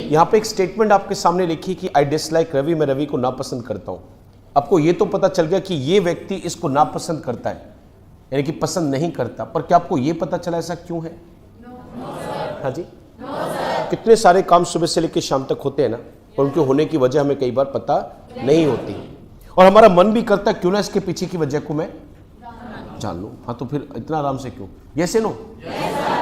यहां पे एक स्टेटमेंट आपके सामने लिखी कि आई डिसलाइक रवि, मैं रवि को नापसंद करता हूं। आपको ये तो पता चल गया कि ये व्यक्ति इसको नापसंद करता है, यानी कि पसंद नहीं करता, पर क्या आपको ये पता चला ऐसा क्यों है? हाँ जी, कितने सारे काम सुबह से लेकर शाम तक होते हैं ना, और उनके होने की वजह हमें कई बार पता नहीं होती, और हमारा मन भी करता है क्यों ना इसके पीछे की वजह को मैं जान लूं। हाँ, तो फिर इतना आराम से क्यों? यस या नो?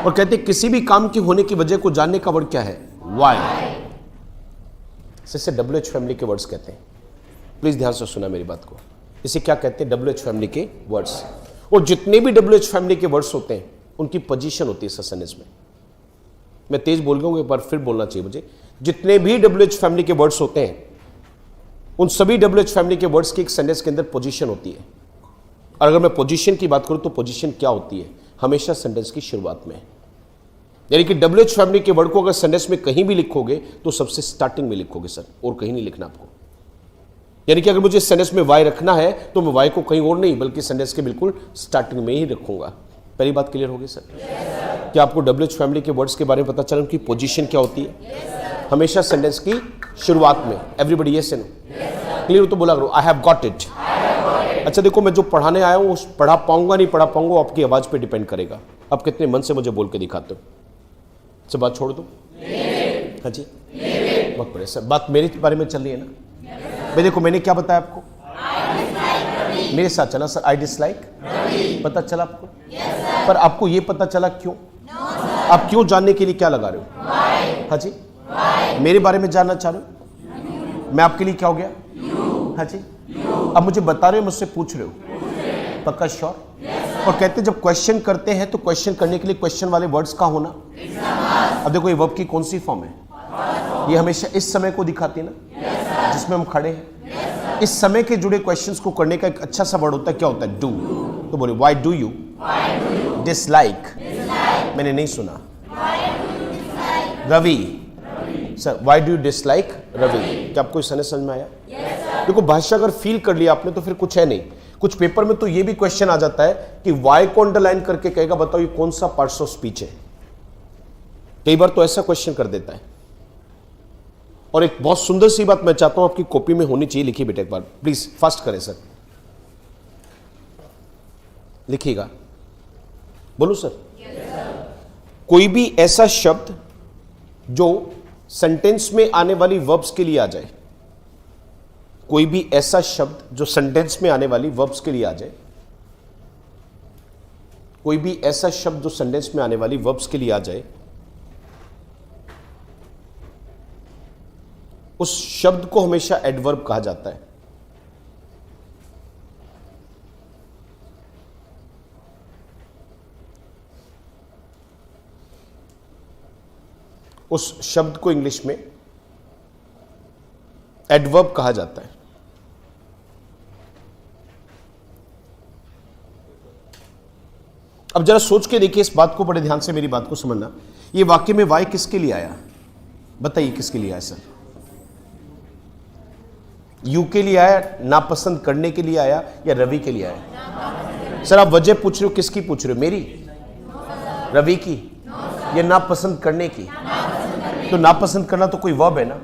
और कहते हैं किसी भी काम की होने की वजह को जानने का वर्ड क्या है? वाई। इसे WH फैमिली के वर्ड्स कहते हैं। प्लीज ध्यान से सुना मेरी बात को। इसे क्या कहते हैं? WH फैमिली के वर्ड्स। और जितने भी WH फैमिली के वर्ड्स होते हैं उनकी पोजीशन होती है सेंटेंस में। मैं तेज बोल गया हूं, एक बार फिर बोलना चाहिए मुझे। जितने भी WH फैमिली के वर्ड्स होते हैं उन सभी WH फैमिली के वर्ड्स की एक सेंटेंस के अंदर पोजीशन होती है। और अगर मैं पोजीशन की बात करूं तो पोजीशन क्या होती है? हमेशा सेंटेंस की शुरुआत में, यानी कि WH फैमिली के वर्ड को अगर सेंटेंस में कहीं भी लिखोगे तो सबसे स्टार्टिंग में लिखोगे सर, और कहीं नहीं लिखना आपको। यानी कि अगर मुझे सेंटेंस में वाई रखना है तो मैं वाई को कहीं और नहीं बल्कि सेंटेंस के बिल्कुल स्टार्टिंग में ही रखूंगा। पहली बात क्लियर होगी सर? क्या आपको WH फैमिली के वर्ड्स के बारे में पता चला उनकी पोजीशन क्या होती है? हमेशा सेंटेंस की शुरुआत में। Everybody yes and no? Clear तो बोला करो, आई हैव गॉट इट। अच्छा देखो, मैं जो पढ़ाने आया हूं उस पढ़ा पाऊंगा नहीं पढ़ा पाऊंगा आपकी आवाज पे डिपेंड करेगा। आप कितने मन से मुझे बोल के दिखाते हो। सब बात छोड़ दो। हाँ जी, बहुत बढ़िया सर। बात मेरे बारे में चल रही है ना? भाई देखो, मैंने क्या बताया आपको? मेरे साथ चला सर, आई डिसलाइक। पता चला आपको? पर आपको ये पता चला क्यों? आप क्यों जानने के लिए क्या लगा रहे हो? हाँ जी, मेरे बारे में जानना चाह रहे हो? मैं आपके लिए क्या हो गया? हाँ जी, अब मुझे बता रहे हो, मुझसे पूछ रहे हो? पक्का श्योर? और कहते हैं जब क्वेश्चन करते हैं तो क्वेश्चन करने के लिए क्वेश्चन वाले वर्ड्स का होना। अब देखो, ये वर्ब की कौन सी फॉर्म है? ये हमेशा इस समय को दिखाती है ना, जिसमें हम खड़े हैं। इस समय के जुड़े क्वेश्चंस को करने का एक अच्छा सा वर्ड होता है, क्या होता है? डू। तो बोले व्हाई डू यू डिसलाइक? मैंने नहीं सुना। Ravi sir, why do you dislike Ravi? क्या आपको सेंटेंस समझ में आया? देखो, भाषा अगर फील कर लिया आपने तो फिर कुछ है नहीं। कुछ पेपर में तो ये भी क्वेश्चन आ जाता है कि वाई को अंडरलाइन करके कहेगा बताओ ये कौन सा पार्ट्स ऑफ स्पीच है। कई बार तो ऐसा क्वेश्चन कर देता है। और एक बहुत सुंदर सी बात मैं चाहता हूं आपकी कॉपी में होनी चाहिए, लिखिए बेटा एक बार प्लीज, फास्ट करें सर, लिखिएगा। बोलो सर। कोई भी ऐसा शब्द जो सेंटेंस में आने वाली वर्ब्स के लिए आ जाए, कोई भी ऐसा शब्द जो सेंटेंस में आने वाली वर्ब्स के लिए आ जाए, कोई भी ऐसा शब्द जो सेंटेंस में आने वाली वर्ब्स के लिए आ जाए, उस शब्द को हमेशा एडवर्ब कहा जाता है। उस शब्द को इंग्लिश में एडवर्ब कहा जाता है। अब जरा सोच के देखिए इस बात को, बड़े ध्यान से मेरी बात को समझना। ये वाक्य में वाई किसके लिए आया? बताइए किसके लिए आया सर? यू के लिए आया, नापसंद करने के लिए आया, या रवि के लिए आया? सर आप वजह पूछ रहे हो, किसकी पूछ रहे हो? मेरी? रवि की? या नापसंद करने की? तो नापसंद करना तो कोई वर्ब है ना,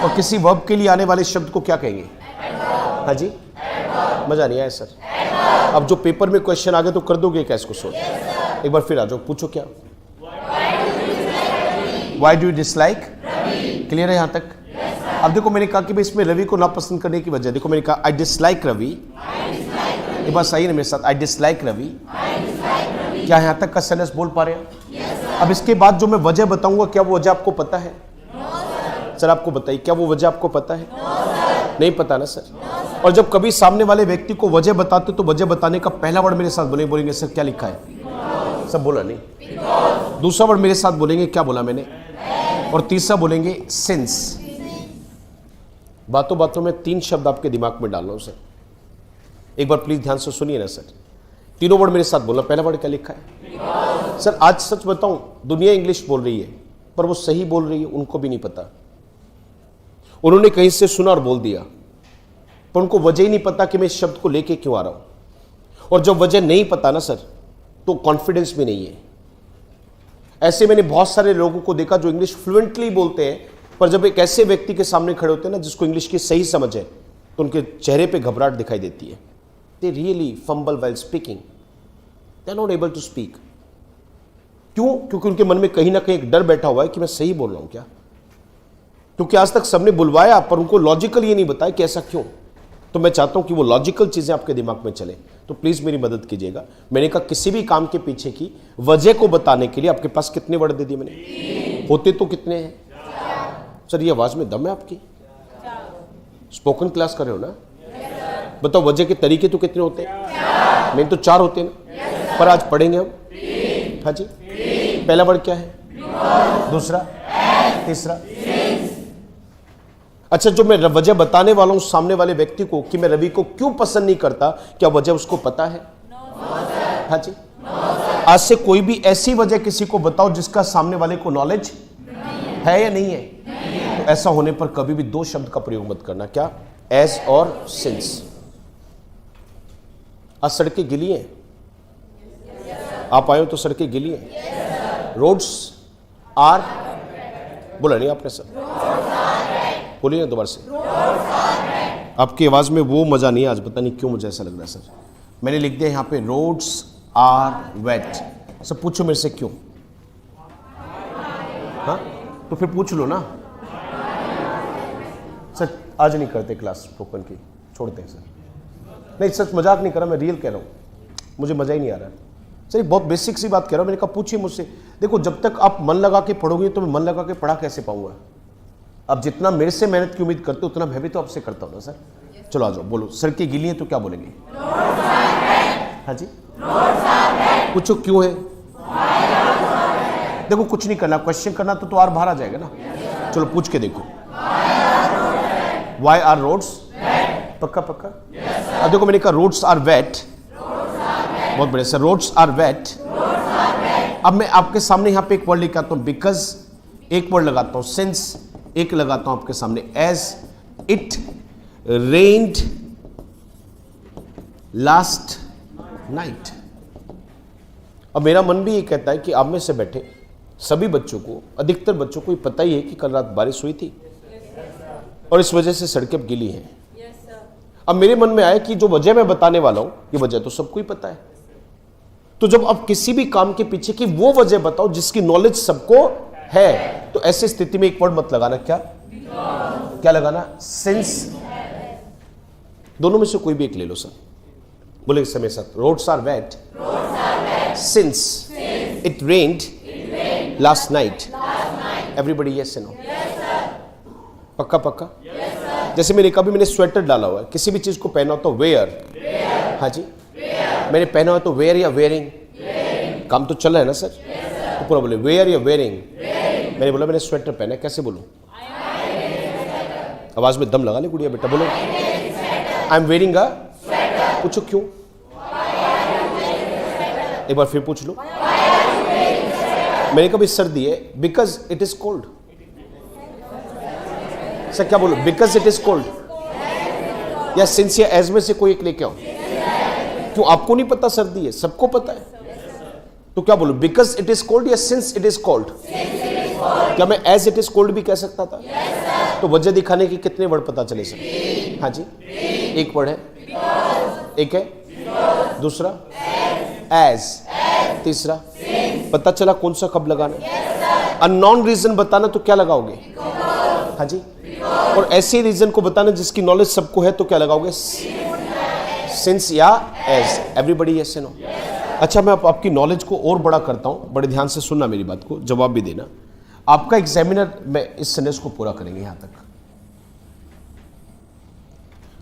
और किसी वर्ब के लिए आने वाले शब्द को क्या कहेंगे? हाँ जी, मजा नहीं आया सर? अब जो पेपर में क्वेश्चन आ गए तो कर दोगे क्या इसको? सोच एक बार फिर आ जाओ, पूछो क्या? Why do you dislike? Clear है यहां तक? अब देखो, मैंने कहा कि भाई इसमें रवि को नापसंद करने की वजह, देखो मैंने कहा आई डिसलाइक रवि। एक बात सही है मेरे साथ, आई डिसलाइक रवि। क्या यहां तक का सेंटेंस बोल पा रहे हैं? अब इसके बाद जो मैं वजह बताऊंगा, क्या वो वजह आपको पता है? सर आपको बताइए, क्या वो वजह आपको पता है? नहीं पता ना सर? और जब कभी सामने वाले व्यक्ति को वजह बताते तो वजह बताने का पहला वर्ड मेरे साथ बोलेंगे सर क्या लिखा है? सब बोला नहीं। दूसरा वर्ड मेरे साथ बोलेंगे, क्या बोला मैंने? और तीसरा बोलेंगे सिंस। बातों बातों में 3 शब्द आपके दिमाग में डाल रहा हूं सर, एक बार प्लीज ध्यान से सुनिए ना सर। तीनों वर्ड मेरे साथ बोलना। पहला वर्ड क्या लिखा है? सर आज सच बताऊं, दुनिया इंग्लिश बोल रही है पर वो सही बोल रही है उनको भी नहीं पता। उन्होंने कहीं से सुना और बोल दिया, पर उनको वजह ही नहीं पता कि मैं इस शब्द को लेके क्यों आ रहा हूं। और जब वजह नहीं पता ना सर, तो कॉन्फिडेंस भी नहीं है। ऐसे मैंने बहुत सारे लोगों को देखा जो इंग्लिश फ्लुएंटली बोलते हैं, पर जब एक ऐसे व्यक्ति के सामने खड़े होते हैं ना जिसको इंग्लिश की सही समझ है, तो उनके चेहरे पे घबराहट दिखाई देती है। They really fumble while speaking, they are not able to speak. क्यों? क्योंकि उनके मन में कहीं ना कहीं एक डर बैठा हुआ है कि मैं सही बोल रहा हूं क्या। क्योंकि आज तक सबने बुलवाया पर उनको लॉजिकल ये नहीं बताया कि ऐसा क्यों। तो मैं चाहता हूं कि वो लॉजिकल चीजें आपके दिमाग में चले। तो प्लीज मेरी मदद कीजिएगा। मैंने कहा किसी भी काम के पीछे की वजह को बताने के लिए आपके पास कितने वर्ड दे दिए मैंने? होते तो कितने हैं सर? ये आवाज में दम है आपकी? स्पोकन क्लास कर रहे हो ना? बताओ वजह के तरीके तो कितने होते हैं? मेन तो 4 होते हैं ना, पर आज पढ़ेंगे हम। हाँ जी, पहला वर्ड क्या है? दूसरा, तीसरा। अच्छा, जो मैं वजह बताने वाला हूं सामने वाले व्यक्ति को कि मैं रवि को क्यों पसंद नहीं करता, क्या वजह उसको पता है? हाँ जी। आज से कोई भी ऐसी वजह किसी को बताओ जिसका सामने वाले को नॉलेज है या नहीं है। तो ऐसा होने पर कभी भी 2 शब्द का प्रयोग मत करना। क्या? एज और सिंस। आज सड़कें गिली हैं, आप आए हो तो सड़कें गिली हैं। रोड्स आर, बोला नहीं आपने सर? बोलिए ना दोबारा से। आपकी आवाज में वो मजा नहीं है आज, पता नहीं क्यों मुझे ऐसा लग रहा है सर। मैंने लिख दिया यहाँ पे रोड्स आर वेट। सब पूछो मेरे से क्यों? हाँ तो फिर पूछ लो ना सर। आज नहीं करते क्लास स्पोकन की, छोड़ते हैं सर। नहीं सच मजाक नहीं कर रहा, मैं रियल कह रहा हूँ, मुझे मजा ही नहीं आ रहा है सर। बहुत बेसिक सी बात कह रहा हूँ। मैंने कहा पूछिए मुझसे। देखो जब तक आप मन लगा के पढ़ोगे तो मैं मन लगा के पढ़ा कैसे पाऊंगा? अब जितना मेरे से मेहनत की उम्मीद करते उतना मैं भी तो आपसे करता हूँ ना सर। चलो आ जाओ, बोलो। सड़कें गीली हैं तो क्या बोलेंगे? हाँ जी, पूछो क्यों है? देखो कुछ नहीं करना, क्वेश्चन करना तो और बाहर आ जाएगा ना। चलो पूछ के देखो। Why are roads? पक्का पक्का? अब देखो मैंने कहा रोड्स आर वेट, बहुत बढ़िया सर। Roads are wait. अब मैं आपके सामने यहां पे एक वर्ड लिखाता हूं बिकॉज, एक वर्ड लगाता हूं सिंस, एक लगाता हूं आपके सामने as it rained last night. अब मेरा मन भी ये कहता है कि आप में से बैठे सभी बच्चों को, अधिकतर बच्चों को ये पता ही है कि कल रात बारिश हुई थी और इस वजह से सड़कें गीली हैं। अब मेरे मन में आया कि जो वजह मैं बताने वाला हूं ये वजह तो सबको ही पता है। तो जब आप किसी भी काम के पीछे की वो वजह बताओ जिसकी नॉलेज सबको है, तो ऐसी स्थिति में एक वर्ड मत लगाना। क्या? क्या लगाना? सिंस। दोनों में से कोई भी एक ले लो सर। बोले इस समय साथ। Roads are wet since it rained last night. Everybody yes no? पक्का पक्का? जैसे मैंने कभी मैंने स्वेटर डाला हुआ है, किसी भी चीज को पहना हो तो वेयर। हाँ जी, मैंने पहना हुआ तो वेयर या वेयरिंग? काम तो चल रहा है ना सर। तो पूरा बोले वेयर या वेयरिंग। मैंने बोला मैंने स्वेटर पहना है, कैसे बोलूं? आवाज में दम लगा ले गुड़िया बेटा, बोलो आई एम वेयरिंग अ। पूछो क्यों? एक बार फिर पूछ लो। मैंने कभी सर्दी है because it is cold. Sir क्या बोलो? बिकॉज इट इज कोल्ड या सिंस या एज में से कोई एक लेके आओ। क्यों? आपको नहीं पता सर्दी है, सबको पता है। तो क्या बोलो? बिकॉज इट इज कोल्ड या सिंस इट इज कोल्ड? क्या मैं एज इट इज कोल्ड भी कह सकता था? तो वजह दिखाने के कितने वर्ड पता चले सर? हाँ जी, एक वर्ड है, एक है, दूसरा एज, तीसरा पता चला कौन सा कब लगाना। अननोन रीजन बताना तो क्या लगाओगे? हाँ जी, और ऐसे रीजन को बताना जिसकी नॉलेज सबको है तो क्या लगाओगे? सिंस या एज। Everybody yes no? अच्छा, मैं आपकी नॉलेज को और बड़ा करता हूं, बड़े ध्यान से सुनना मेरी बात को, जवाब भी देना। आपका एग्जामिनर में इस सेंटेंस को पूरा करेंगे यहां तक।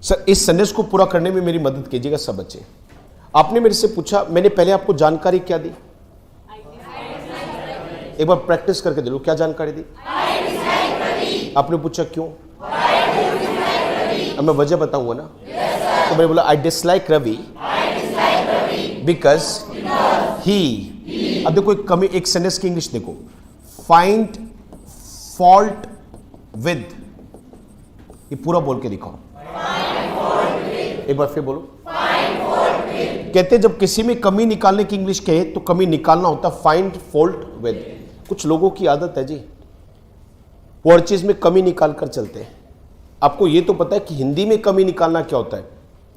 सर इस सेंटेंस को पूरा करने में मेरी मदद कीजिएगा सब बच्चे। आपने मेरे से पूछा, मैंने पहले आपको जानकारी क्या दी? एक बार प्रैक्टिस करके दे लो, क्या जानकारी दी? आपने पूछा क्यों? अब मैं वजह बताऊंगा ना। तो मैंने बोला I dislike Ravi because he. अब देखो एक कमी, एक सेंटेंस की इंग्लिश देखो, फाइंड फॉल्ट विद। ये पूरा बोल के दिखाओ। एक बार फिर बोलो। कहते जब किसी में कमी निकालने की इंग्लिश कहे तो कमी निकालना होता फाइंड फॉल्ट विद। कुछ लोगों की आदत है जी, वो हर चीज में कमी निकाल कर चलते हैं। आपको ये तो पता है कि हिंदी में कमी निकालना क्या होता है,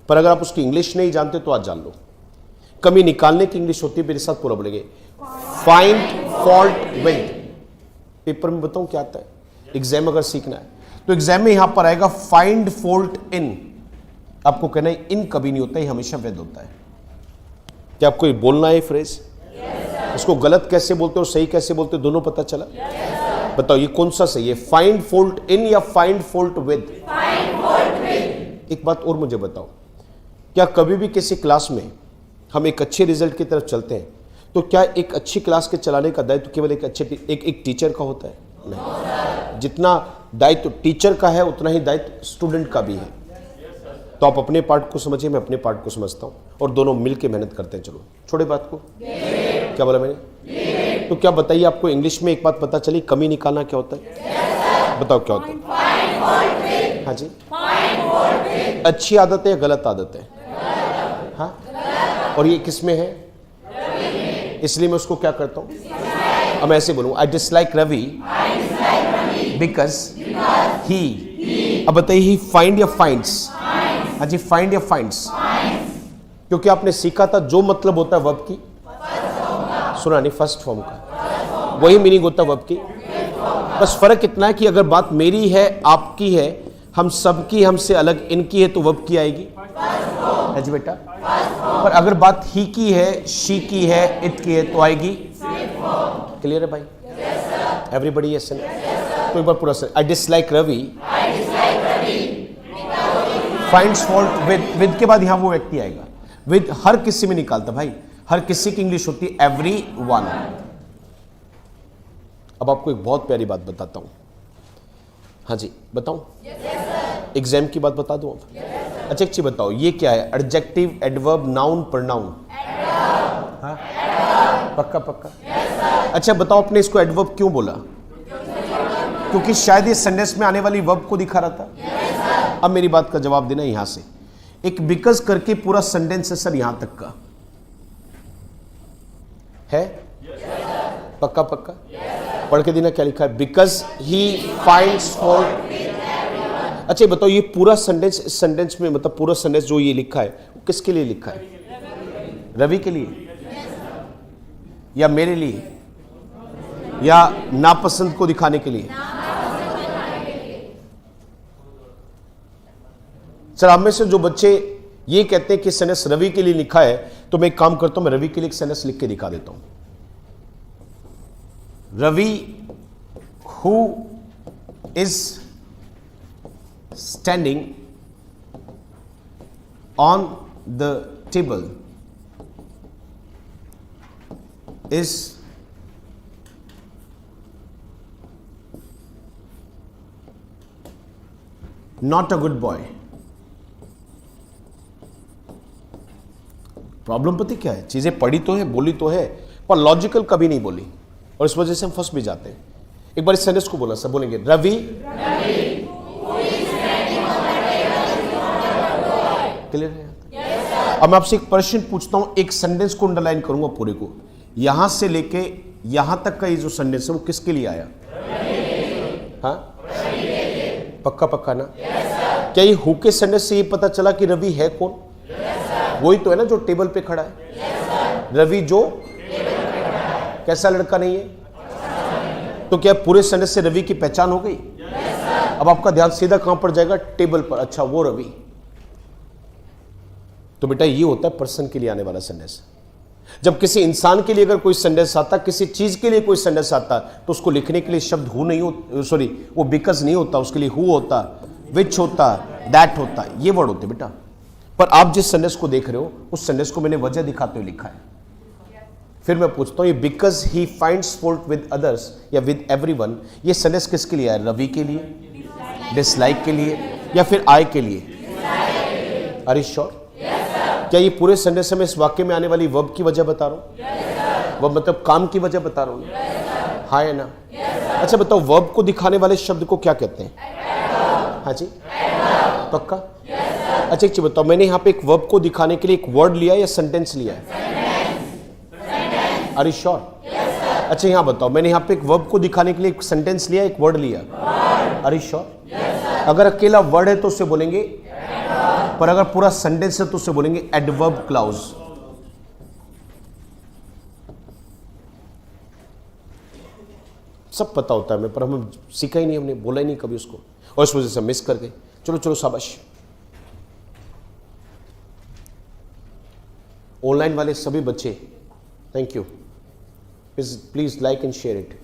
पर अगर आप उसकी इंग्लिश नहीं जानते तो आज जान लो। कमी निकालने की इंग्लिश होती है, मेरे साथ पूरा बोलेंगे, फाइंड फॉल्ट विद। पेपर में बताऊं क्या आता है, एग्जाम अगर सीखना है तो एग्जाम में यहां पर आएगा फाइंड फॉल्ट इन। आपको कहना है इन कभी नहीं होता, ये हमेशा विद होता है। क्या आपको ये बोलना है फ्रेज? इसको गलत कैसे बोलते हो, सही कैसे बोलते हो, दोनों पता चला? बताओ ये कौन सा सही है, फाइंड फॉल्ट इन या फाइंड फॉल्ट विद? एक बात और मुझे बताओ, क्या कभी भी किसी क्लास में हम एक अच्छे रिजल्ट की तरफ चलते हैं तो क्या एक अच्छी क्लास के चलाने का दायित्व केवल एक टीचर का होता है? नहीं, जितना दायित्व टीचर का है उतना ही दायित्व स्टूडेंट का भी है। तो आप अपने पार्ट को समझिए, मैं अपने पार्ट को समझता हूं, और दोनों मिलके मेहनत करते हैं। चलो छोड़े बात को, क्या बोला मैंने? तो क्या बताइए, आपको इंग्लिश में एक बात पता चली, कमी निकालना क्या होता है? बताओ क्या होता है? हाँ जी, अच्छी आदत है या गलत आदत है? हाँ, और ये किस में है? इसलिए मैं उसको क्या करता हूं, अब मैं ऐसे बोलूं, I dislike Ravi because he. अब बताइए, ही फाइंड या फाइंड्स? हाँ जी, फाइंड या फाइंड्स, क्योंकि आपने सीखा था जो मतलब होता है वर्ब की, सुना नहीं, फर्स्ट फॉर्म का वही मीनिंग होता है वर्ब की। बस फर्क इतना है कि अगर बात मेरी है, आपकी है, हम सबकी, हमसे अलग इनकी है तो वर्ब की आएगी, है जी बेटा। पर अगर बात ही की है, शी की है, इट की है तो आएगी। क्लियर है भाई? Everybody yes? तो एक बार पूरा sir, I dislike Ravi finds fault with के बाद यहां वो व्यक्ति आएगा। विद हर किसी में निकालता भाई, हर किसी की इंग्लिश होती है एवरी वन। अब आपको एक बहुत प्यारी बात बताता हूं। हाँ जी बताऊं? एग्जाम की बात बता दूं अब? अच्छा एक चीज बताओ, ये क्या है? Adjective, adverb, noun, pronoun? हाँ? पक्का पक्का? अच्छा बताओ, आपने इसको एडवर्ब क्यों बोला? क्योंकि शायद ये सेंटेंस में आने वाली वर्ब को दिखा रहा था। अब मेरी बात का जवाब देना यहां से, एक बिकॉज करके पूरा सेंटेंस है सर, यहां तक का है? पक्का पक्का? पढ़ के देना क्या लिखा है, बिकॉज ही फाइंड्स फॉल्ट। अच्छा बताओ, ये पूरा सेंटेंस, इस सेंटेंस में मतलब पूरा सेंटेंस जो ये लिखा है वो किसके लिए लिखा है? रवि के लिए या मेरे लिए या नापसंद को दिखाने के लिए? सर आप में से जो बच्चे ये कहते हैं कि सेंटेंस रवि के लिए लिखा है, तो मैं एक काम करता हूं, मैं रवि के लिए एक सेंटेंस लिख के दिखा देता हूं। Ravi who is standing on the table is not a good boy. Problem पता क्या है, चीजें पढ़ी तो है, बोली तो है, पर लॉजिकल कभी नहीं बोली, और इस वजह से हम फंस भी जाते हैं। एक बार इस सेंटेंस को बोला, सब बोलेंगे, रवि क्लियर है? अब मैं आपसे एक प्रश्न पूछता हूं, एक सेंटेंस को अंडरलाइन करूंगा पूरे को, यहां से लेके यहां तक का ये जो सेंटेंस है वो किसके लिए आया? हाँ पक्का पक्का ना? क्या ये हु के सेंटेंस से ये पता चला कि रवि है कौन? वही तो है ना जो टेबल पे खड़ा है। रवि जो कैसा लड़का नहीं है? तो क्या पूरे सेंटेंस से रवि की पहचान हो गई? अब आपका ध्यान सीधा कहां पर जाएगा? टेबल पर। अच्छा वो रवि। तो बेटा ये होता है पर्सन के लिए आने वाला सेंटेंस। जब किसी इंसान के लिए अगर कोई सेंटेंस आता, किसी चीज के लिए कोई सेंटेंस आता, तो उसको लिखने के लिए शब्द हु नहीं हो, सॉरी वो बिकॉज नहीं होता, उसके लिए हु होता, विच होता, दैट होता, ये वर्ड होते बेटा। पर आप जिस सेंटेंस को देख रहे हो उस सेंटेंस को मैंने वजह दिखाते हुए लिखा है। फिर मैं पूछता हूं, ये because he finds fault with others या विद एवरीवन, ये सेंटेंस किसके लिए है? रवि के लिए, डिसलाइक के लिए, या फिर आई के लिए? Are you sure? क्या ये पूरे सेंटेंस में इस वाक्य में आने वाली वर्ब की वजह बता रहा हूं? वर्ब मतलब काम की वजह बता रहा हूं? हाँ है ना? अच्छा बताओ, वर्ब को दिखाने वाले शब्द को क्या कहते हैं? हाँ जी पक्का? अच्छा एक चीज बताओ, मैंने यहाँ पे एक वर्ब को दिखाने के लिए एक वर्ड लिया या सेंटेंस लिया है? Are you sure? अच्छा यहाँ बताओ, मैंने यहाँ पे एक वर्ब को दिखाने के लिए एक सेंटेंस लिया, एक वर्ड लिया? Are you sure? अगर अकेला वर्ड है तो उससे बोलेंगे, पर अगर पूरा सेंटेंस है तो उससे बोलेंगे एडवर्ब क्लाउज। सब पता होता है हमें, पर हमें सीखा ही नहीं, हमने बोला ही नहीं कभी उसको, और इस वजह से मिस कर गए। चलो चलो शाबाश। ऑनलाइन वाले सभी बच्चे, thank you, please like and share it.